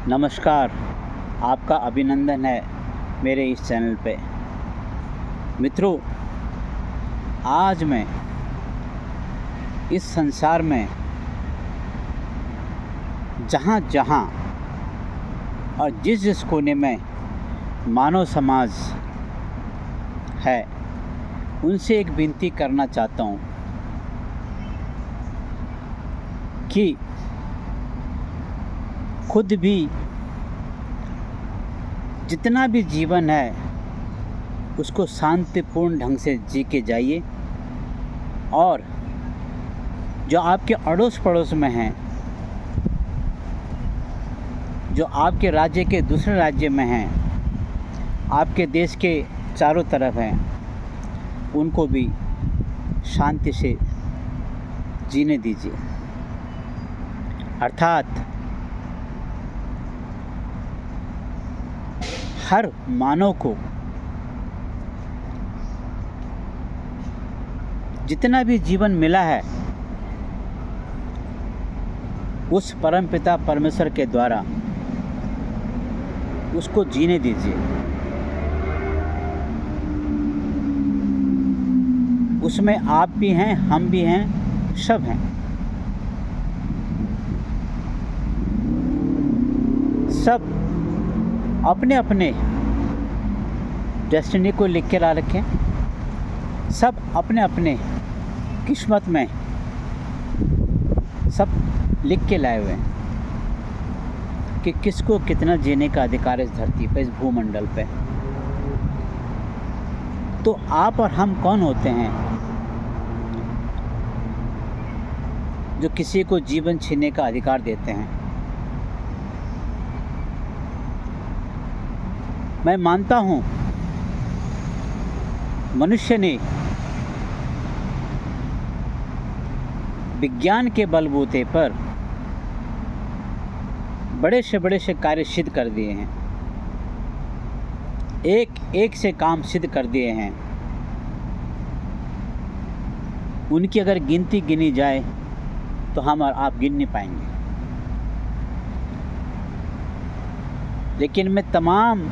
नमस्कार। आपका अभिनंदन है मेरे इस चैनल पे। मित्रों, आज मैं इस संसार में जहाँ और जिस कोने में मानव समाज है, उनसे एक विनती करना चाहता हूँ कि खुद भी जितना भी जीवन है उसको शांतिपूर्ण ढंग से जी के जाइए, और जो आपके अड़ोस पड़ोस में हैं, जो आपके राज्य के दूसरे राज्य में हैं, आपके देश के चारों तरफ हैं, उनको भी शांति से जीने दीजिए। अर्थात हर मानव को जितना भी जीवन मिला है उस परमपिता परमेश्वर के द्वारा उसको जीने दीजिए। उसमें आप भी हैं, हम भी हैं, सब हैं। सब अपने अपने डेस्टिनी को लिख के ला रखें। सब अपने अपने किस्मत में सब लिख के लाए हुए हैं कि किसको कितना जीने का अधिकार है इस धरती पे, इस भूमंडल पे। तो आप और हम कौन होते हैं जो किसी को जीवन छीनने का अधिकार देते हैं? मैं मानता हूँ मनुष्य ने विज्ञान के बलबूते पर बड़े से कार्य सिद्ध कर दिए हैं, एक से काम सिद्ध कर दिए हैं। उनकी अगर गिनती गिनी जाए तो हम और आप गिन नहीं पाएंगे। लेकिन मैं तमाम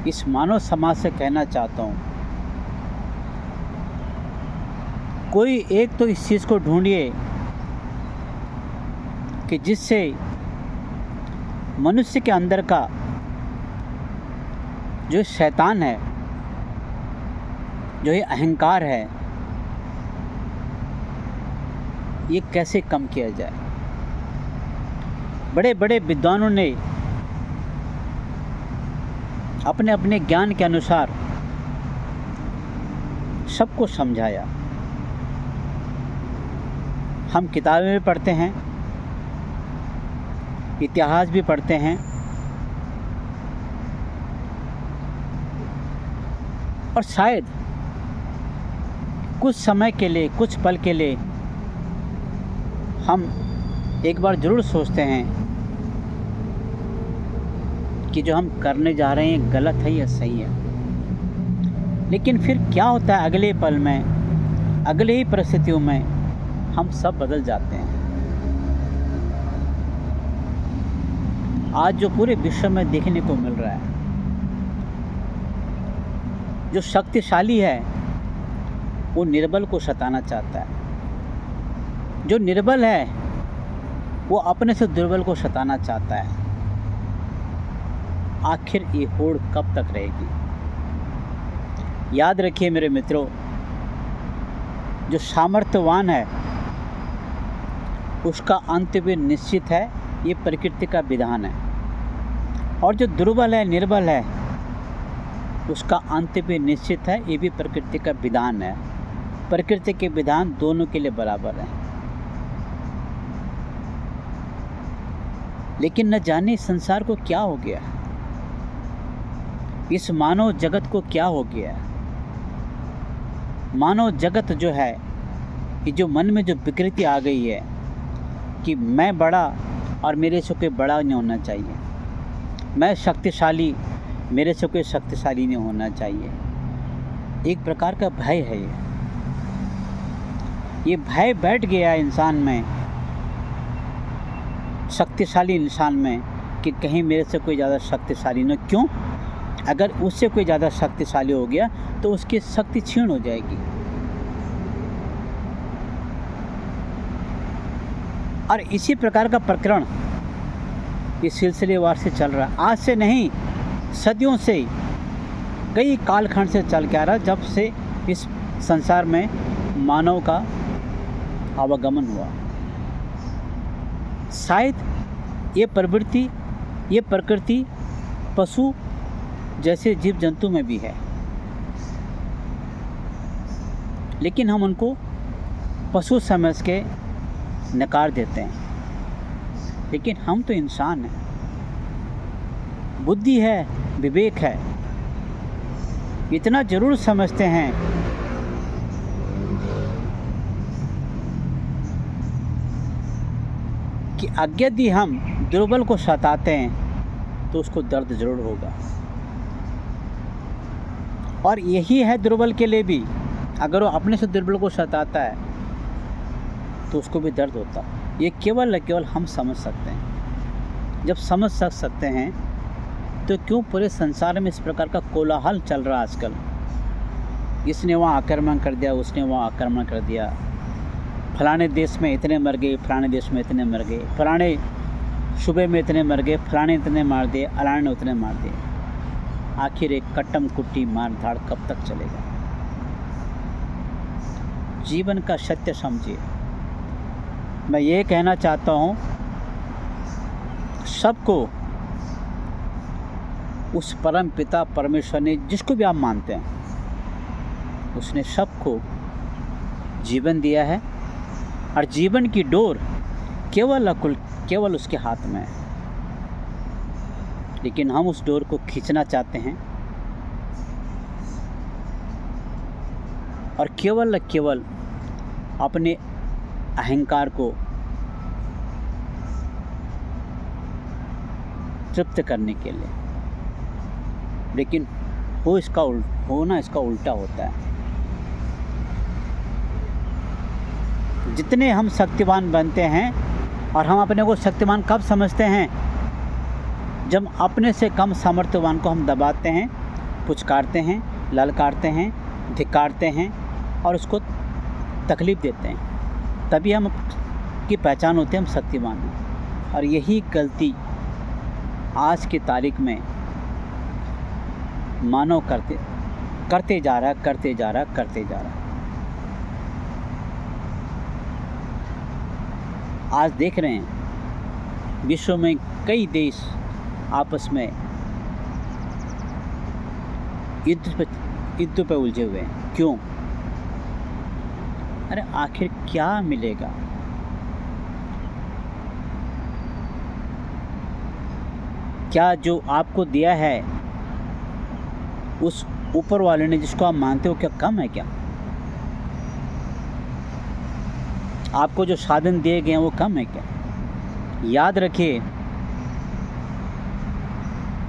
इस मानव समाज से कहना चाहता हूँ, कोई एक तो इस चीज़ को ढूंढिए कि जिससे मनुष्य के अंदर का जो शैतान है, जो ये अहंकार है, ये कैसे कम किया जाए। बड़े बड़े विद्वानों ने अपने अपने ज्ञान के अनुसार सबको समझाया। हम किताबें भी पढ़ते हैं, इतिहास भी पढ़ते हैं, और शायद कुछ समय के लिए, कुछ पल के लिए हम एक बार ज़रूर सोचते हैं कि जो हम करने जा रहे हैं गलत है या सही है। लेकिन फिर क्या होता है, अगले पल में, अगले ही परिस्थितियों में हम सब बदल जाते हैं। आज जो पूरे विश्व में देखने को मिल रहा है, जो शक्तिशाली है वो निर्बल को सताना चाहता है, जो निर्बल है वो अपने से दुर्बल को सताना चाहता है। आखिर ये होड़ कब तक रहेगी? याद रखिए मेरे मित्रों, जो सामर्थ्यवान है उसका अंत भी निश्चित है, ये प्रकृति का विधान है। और जो दुर्बल है, निर्बल है, उसका अंत भी निश्चित है, ये भी प्रकृति का विधान है। प्रकृति के विधान दोनों के लिए बराबर हैं। लेकिन न जाने संसार को क्या हो गया, इस मानव जगत को क्या हो गया। मानव जगत जो है, ये जो मन में जो विकृति आ गई है कि मैं बड़ा और मेरे से कोई बड़ा नहीं होना चाहिए, मैं शक्तिशाली, मेरे से कोई शक्तिशाली नहीं होना चाहिए। एक प्रकार का भय है ये भय बैठ गया इंसान में शक्तिशाली इंसान में कि कहीं मेरे से कोई ज़्यादा शक्तिशाली न, क्यों? अगर उससे कोई ज़्यादा शक्तिशाली हो गया तो उसकी शक्ति क्षीण हो जाएगी। और इसी प्रकार का प्रकरण इस सिलसिलेवार से चल रहा है, आज से नहीं, सदियों से, कई कालखंड से चल के आ रहा, जब से इस संसार में मानव का आवागमन हुआ। शायद ये प्रवृत्ति, ये प्रकृति पशु जैसे जीव जंतु में भी है, लेकिन हम उनको पशु समझ के नकार देते हैं। लेकिन हम तो इंसान हैं, बुद्धि है, विवेक है, इतना जरूर समझते हैं कि यदि हम दुर्बल को सताते हैं तो उसको दर्द जरूर होगा। और यही है दुर्बल के लिए भी, अगर वो अपने से दुर्बल को सताता है तो उसको भी दर्द होता है। ये केवल हम समझ सकते हैं। जब समझ सकते हैं तो क्यों पूरे संसार में इस प्रकार का कोलाहल चल रहा है आजकल? इसने वहाँ आक्रमण कर दिया, उसने वहाँ आक्रमण कर दिया, फलाने देश में इतने मर गए, फलाने देश में इतने मर गए, फलाने सूबे में इतने मर गए, फलाने इतने मार दिए, अलाने ने उतने मार दिए। आखिर एक कट्टम कुट्टी मार धाड़ कब तक चलेगा? जीवन का सत्य समझिए। मैं ये कहना चाहता हूँ सबको, उस परम पिता परमेश्वर ने, जिसको भी आप मानते हैं, उसने सबको जीवन दिया है और जीवन की डोर केवल उसके हाथ में है। लेकिन हम उस डोर को खींचना चाहते हैं और केवल अपने अहंकार को तृप्त करने के लिए। लेकिन होना इसका उल्टा होता है। जितने हम शक्तिवान बनते हैं, और हम अपने को शक्तिमान कब समझते हैं? जब अपने से कम सामर्थ्यवान को हम दबाते हैं, पुचकारते हैं, ललकारते हैं, धिक्कारते हैं और उसको तकलीफ़ देते हैं, तभी हम की पहचान होती है हम शक्तिमान हैं। और यही गलती आज की तारीख में मानव करते जा रहा है। आज देख रहे हैं विश्व में कई देश आपस में युद्ध पे उलझे हुए हैं। क्यों? अरे आखिर क्या मिलेगा? क्या जो आपको दिया है उस ऊपर वाले ने, जिसको आप मानते हो, क्या कम है? क्या आपको जो साधन दिए गए हैं वो कम है क्या? याद रखिए,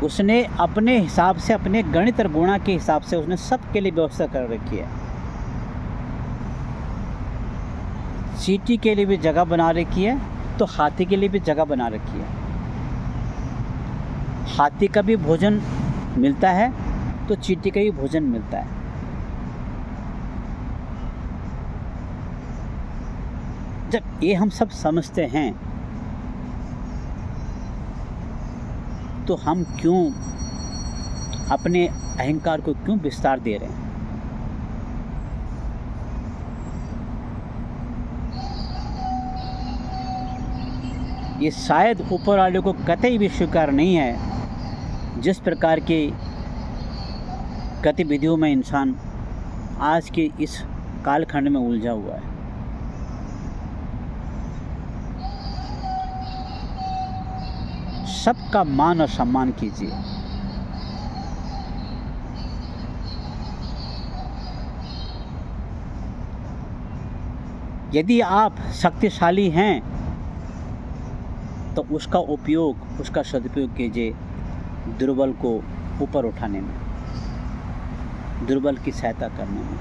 उसने अपने हिसाब से, अपने गणित और गुणा के हिसाब से उसने सबके लिए व्यवस्था कर रखी है। चींटी के लिए भी जगह बना रखी है तो हाथी के लिए भी जगह बना रखी है। हाथी का भी भोजन मिलता है तो चींटी का भी भोजन मिलता है। जब ये हम सब समझते हैं तो हम क्यों अपने अहंकार को क्यों विस्तार दे रहे हैं? ये शायद ऊपर वाले को कतई भी स्वीकार नहीं है। जिस प्रकार की गतिविधियों में इंसान आज के इस कालखंड में उलझा हुआ है, सबका मान और सम्मान कीजिए। यदि आप शक्तिशाली हैं तो उसका उपयोग, उसका सदुपयोग कीजिए दुर्बल को ऊपर उठाने में, दुर्बल की सहायता करने में,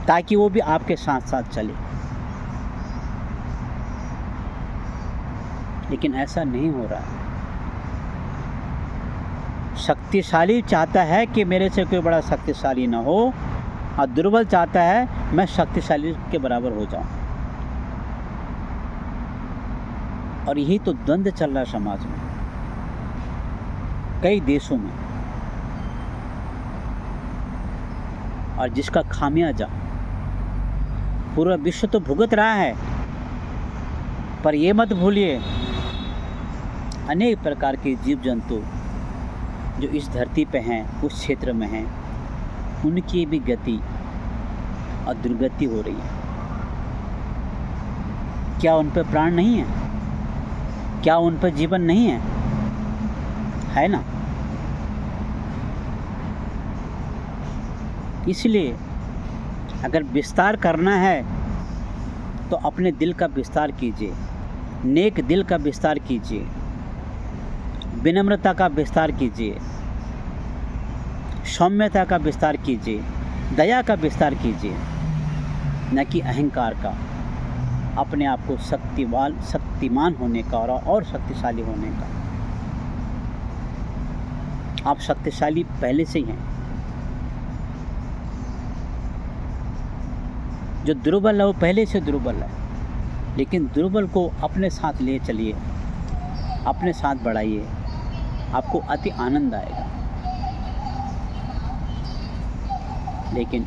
ताकि वो भी आपके साथ साथ चले। लेकिन ऐसा नहीं हो रहा है। शक्तिशाली चाहता है कि मेरे से कोई बड़ा शक्तिशाली ना हो, और दुर्बल चाहता है मैं शक्तिशाली के बराबर हो जाऊं। और यही तो द्वंद्व चल रहा है समाज में, कई देशों में, और जिसका खामियाजा पूरा विश्व तो भुगत रहा है। पर ये मत भूलिए, अनेक प्रकार के जीव जंतु जो इस धरती पे हैं, उस क्षेत्र में हैं, उनकी भी गति और दुर्गति हो रही है। क्या उन पर प्राण नहीं है? क्या उन पर जीवन नहीं है? है ना? इसलिए अगर विस्तार करना है तो अपने दिल का विस्तार कीजिए, नेक दिल का विस्तार कीजिए, विनम्रता का विस्तार कीजिए, सौम्यता का विस्तार कीजिए, दया का विस्तार कीजिए, न कि अहंकार का, अपने आप को शक्तिमान होने का और शक्तिशाली होने का। आप शक्तिशाली पहले से ही हैं। जो दुर्बल है वो पहले से दुर्बल है, लेकिन दुर्बल को अपने साथ ले चलिए, अपने साथ बढ़ाइए, आपको अति आनंद आएगा। लेकिन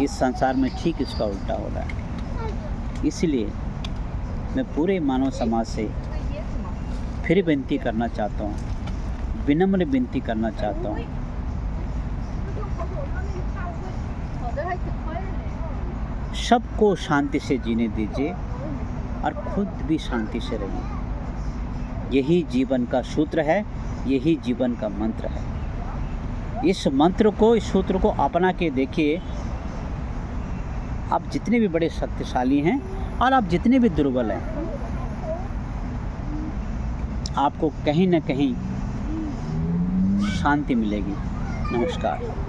इस संसार में ठीक इसका उल्टा हो रहा है। इसलिए मैं पूरे मानव समाज से फिर विनती करना चाहता हूँ, विनम्र विनती करना चाहता हूँ, सबको शांति से जीने दीजिए और खुद भी शांति से रहिए। यही जीवन का सूत्र है, यही जीवन का मंत्र है। इस मंत्र को, इस सूत्र को अपना के देखिए। आप जितने भी बड़े शक्तिशाली हैं और आप जितने भी दुर्बल हैं, आपको कहीं ना कहीं शांति मिलेगी। नमस्कार।